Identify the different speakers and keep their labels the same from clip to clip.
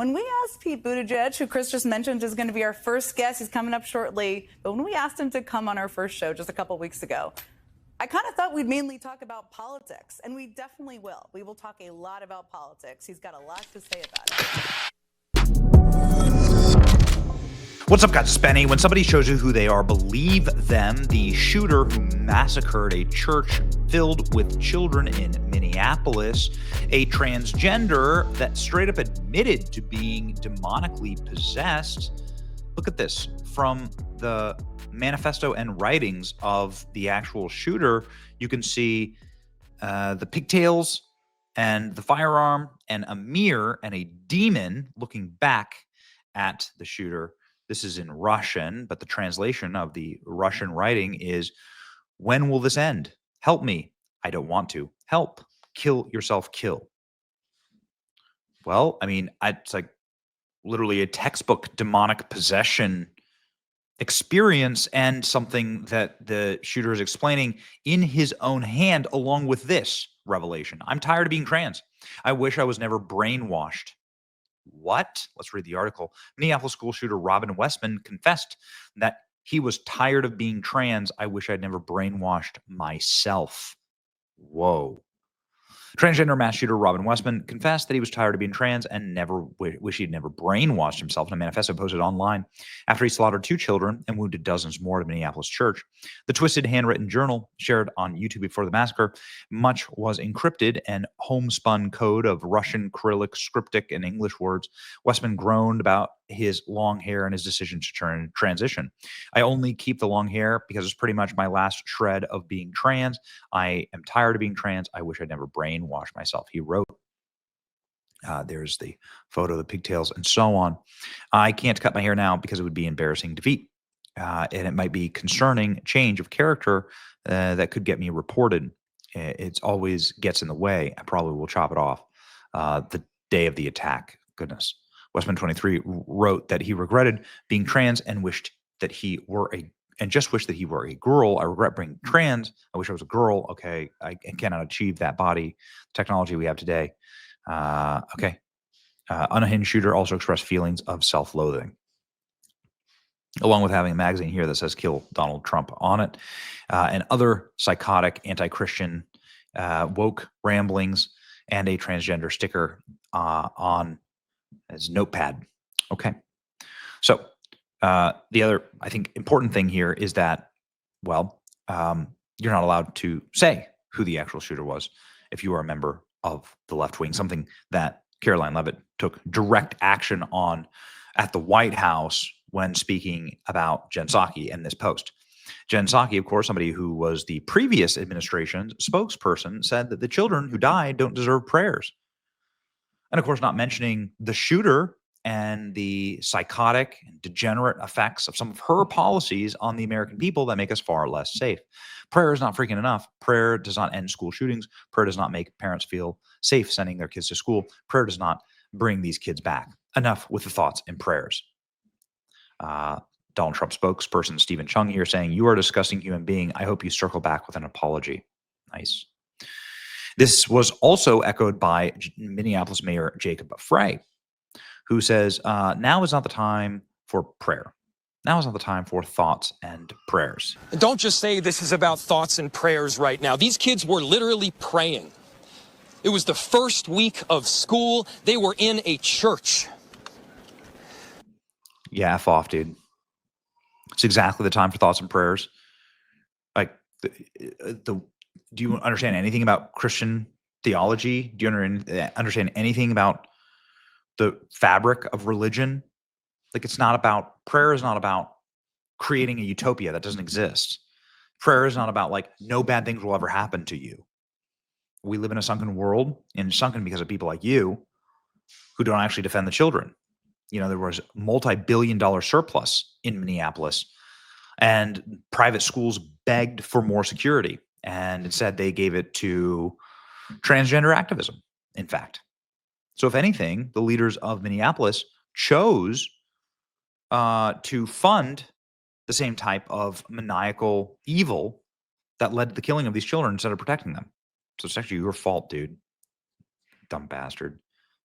Speaker 1: When we asked Pete Buttigieg, who Chris just mentioned is going to be our first guest, he's coming up shortly, but when we asked him to come on our first show just a couple weeks ago, I kind of thought we'd mainly talk about politics, and we definitely will. We will talk a lot about politics. He's got a lot to say about it.
Speaker 2: What's up, guys? It's Benny. When somebody shows you who they are, believe them. The shooter who massacred a church filled with children in Minneapolis, a transgender that straight up admitted to being demonically possessed. Look at this. From the manifesto and writings of the actual shooter, you can see the pigtails and the firearm and a mirror and a demon looking back at the shooter. This is in Russian, but the translation of the Russian writing is, "When will this end? Help me. I don't want to. Help. Kill yourself. Kill." Well, I mean, it's like literally a textbook demonic possession experience, and something that the shooter is explaining in his own hand, along with this revelation. "I'm tired of being trans. I wish I was never brainwashed." What? Let's read the article. Minneapolis school shooter Robin Westman confessed that he was tired of being trans. "I wish I'd never brainwashed myself." Whoa. Transgender mass shooter Robin Westman confessed that he was tired of being trans and wish he'd never brainwashed himself in a manifesto posted online after he slaughtered 2 children and wounded dozens more at a Minneapolis church. The twisted handwritten journal shared on YouTube before the massacre, much was encrypted and homespun code of Russian, Cyrillic, scriptic, and English words. Westman groaned about his long hair and his decision to transition. "I only keep the long hair because it's pretty much my last shred of being trans. I am tired of being trans. I wish I'd never brainwashed myself," he wrote. There's the photo, the pigtails, and so on. "I can't cut my hair now because it would be embarrassing defeat. And it might be concerning change of character that could get me reported. It always gets in the way. I probably will chop it off the day of the attack." Goodness. Westman 23 wrote that he regretted being trans and wished that he were just wished that he were a girl. "I regret being trans. I wish I was a girl. Okay, I cannot achieve that body technology we have today." Unhinged shooter also expressed feelings of self-loathing, along with having a magazine here that says "Kill Donald Trump" on it, and other psychotic, anti-Christian, woke ramblings, and a transgender sticker on his notepad. Okay. So the other, I think, important thing here is that, well, you're not allowed to say who the actual shooter was if you are a member of the left wing, something that Karoline Leavitt took direct action on at the White House when speaking about Jen Psaki and this post. Jen Psaki, of course, somebody who was the previous administration's spokesperson, said that the children who died don't deserve prayers. And of course, not mentioning the shooter and the psychotic and degenerate effects of some of her policies on the American people that make us far less safe. Prayer is not freaking enough. Prayer does not end school shootings. Prayer does not make parents feel safe sending their kids to school. Prayer does not bring these kids back. Enough with the thoughts and prayers. Donald Trump spokesperson Stephen Chung here saying, "You are a disgusting human being. I hope you circle back with an apology." Nice. This was also echoed by Minneapolis Mayor Jacob Frey, who says, now is not the time for prayer. Now is not the time for thoughts and prayers.
Speaker 3: And don't just say this is about thoughts and prayers right now. These kids were literally praying. It was the first week of school. They were in a church.
Speaker 2: Yeah, F off, dude. It's exactly the time for thoughts and prayers. Like, do you understand anything about Christian theology? Do you understand anything about the fabric of religion? Like, it's not about, prayer is not about creating a utopia that doesn't exist. Prayer is not about, like, no bad things will ever happen to you. We live in a sunken world, and sunken because of people like you who don't actually defend the children. You know, there was multi-billion-dollar surplus in Minneapolis, and private schools begged for more security, and instead they gave it to transgender activism, in fact. So if anything, the leaders of Minneapolis chose to fund the same type of maniacal evil that led to the killing of these children instead of protecting them. So it's actually your fault, dude. Dumb bastard.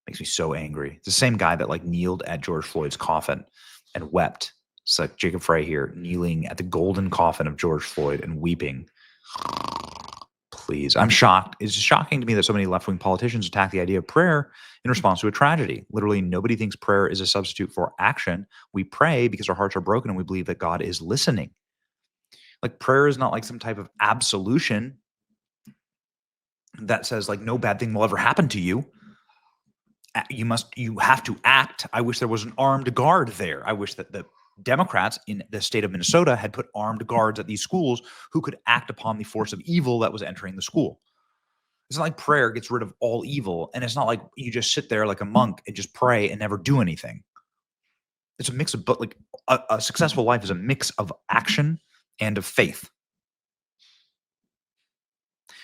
Speaker 2: Makes me so angry. It's the same guy that like kneeled at George Floyd's coffin and wept. It's like Jacob Frey here kneeling at the golden coffin of George Floyd and weeping. Please. I'm shocked. It's shocking to me that so many left-wing politicians attack the idea of prayer in response to a tragedy. Literally, nobody thinks prayer is a substitute for action. We pray because our hearts are broken and we believe that God is listening. Like, prayer is not like some type of absolution that says like no bad thing will ever happen to you. You have to act. I wish there was an armed guard there. I wish that the Democrats in the state of Minnesota had put armed guards at these schools who could act upon the force of evil that was entering the school. It's not like prayer gets rid of all evil, and it's not like you just sit there like a monk and just pray and never do anything. It's a mix of, but like a successful life is a mix of action and of faith.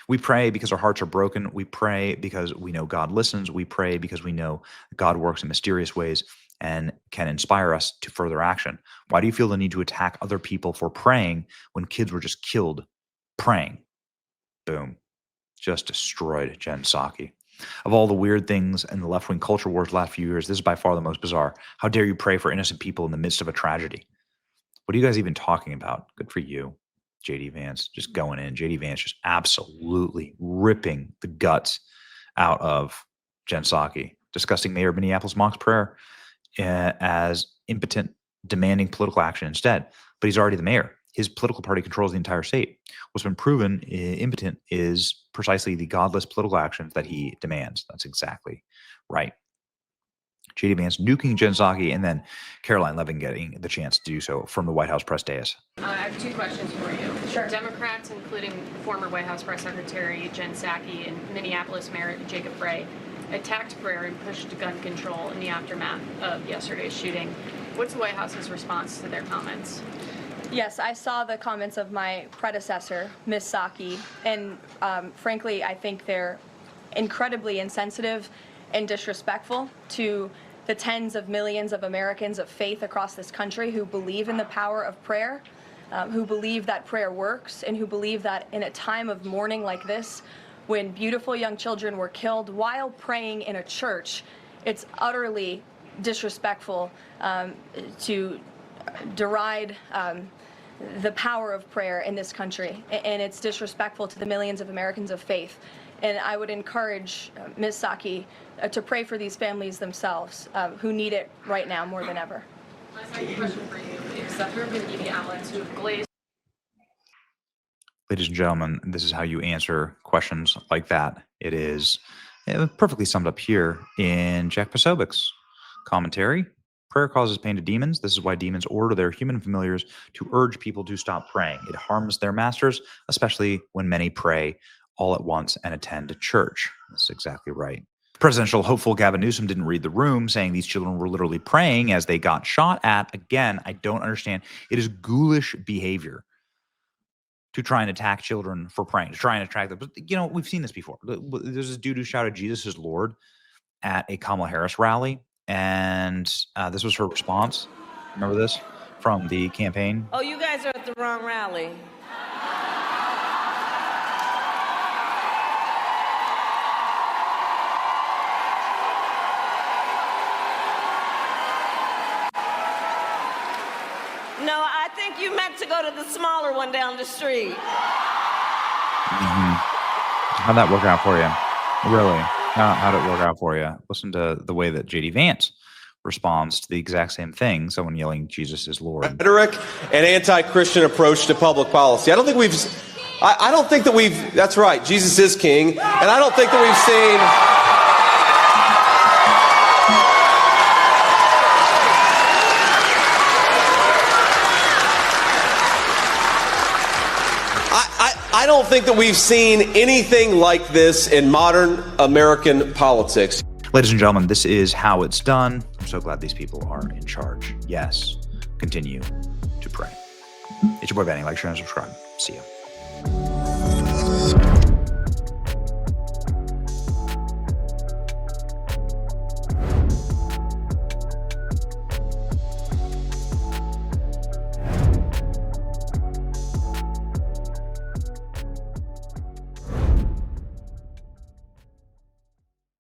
Speaker 2: We pray because our hearts are broken. We pray because we know God listens. We pray because we know God works in mysterious ways and can inspire us to further action. Why do you feel the need to attack other people for praying when kids were just killed praying? Boom. Just destroyed Jen Psaki. Of all the weird things in the left-wing culture wars the last few years, this is by far the most bizarre. How dare you pray for innocent people in the midst of a tragedy? What are you guys even talking about? Good for you. J.D. Vance just going in. J.D. Vance just absolutely ripping the guts out of Jen Psaki. Disgusting mayor of Minneapolis mocks prayer as impotent, demanding political action instead. But he's already the mayor. His political party controls the entire state. What's been proven impotent is precisely the godless political actions that he demands. That's exactly right. J.D. Vance nuking Jen Psaki, and then Karoline Leavitt getting the chance to do so from the White House press dais.
Speaker 4: I have two questions for you. Sure. Democrats, including former White House Press Secretary Jen Psaki and Minneapolis Mayor Jacob Frey, attacked prayer and pushed gun control in the aftermath of yesterday's shooting. What's the White House's response to their comments?
Speaker 5: Yes, I saw the comments of my predecessor, Ms. Psaki, and frankly, I think they're incredibly insensitive and disrespectful to the tens of millions of Americans of faith across this country who believe in the power of prayer, who believe that prayer works, and who believe that in a time of mourning like this, when beautiful young children were killed while praying in a church, it's utterly disrespectful to deride the power of prayer in this country, and it's disrespectful to the millions of Americans of faith. And I would encourage Ms. Psaki to pray for these families themselves who need it right now more than ever.
Speaker 4: My second question for you is that there have been media outlets who have glazed.
Speaker 2: Ladies and gentlemen, this is how you answer questions like that. It is perfectly summed up here in Jack Posovic's commentary. Prayer causes pain to demons. This is why demons order their human familiars to urge people to stop praying. It harms their masters, especially when many pray all at once and attend a church. That's exactly right. Presidential hopeful Gavin Newsom didn't read the room, saying these children were literally praying as they got shot at. Again, I don't understand. It is ghoulish behavior to try and attack children for praying, to try and attract them. But, you know, we've seen this before. There's this dude who shouted, "Jesus is Lord," at a Kamala Harris rally. And this was her response. Remember this from the campaign?
Speaker 6: Oh, you guys are at the wrong rally. No, I think you meant to go to the smaller one down the street.
Speaker 2: How'd that work out for you? Really? How'd it work out for you? Listen to the way that J.D. Vance responds to the exact same thing. Someone yelling, "Jesus is Lord."
Speaker 7: Rhetoric and anti-Christian approach to public policy. I don't think we've, that's right, Jesus is king. And I don't think that we've seen... I don't think that we've seen anything like this in modern American politics.
Speaker 2: Ladies and gentlemen, this is how it's done. I'm so glad these people are in charge. Yes, continue to pray. It's your boy Benny. Like, share, and subscribe. See ya.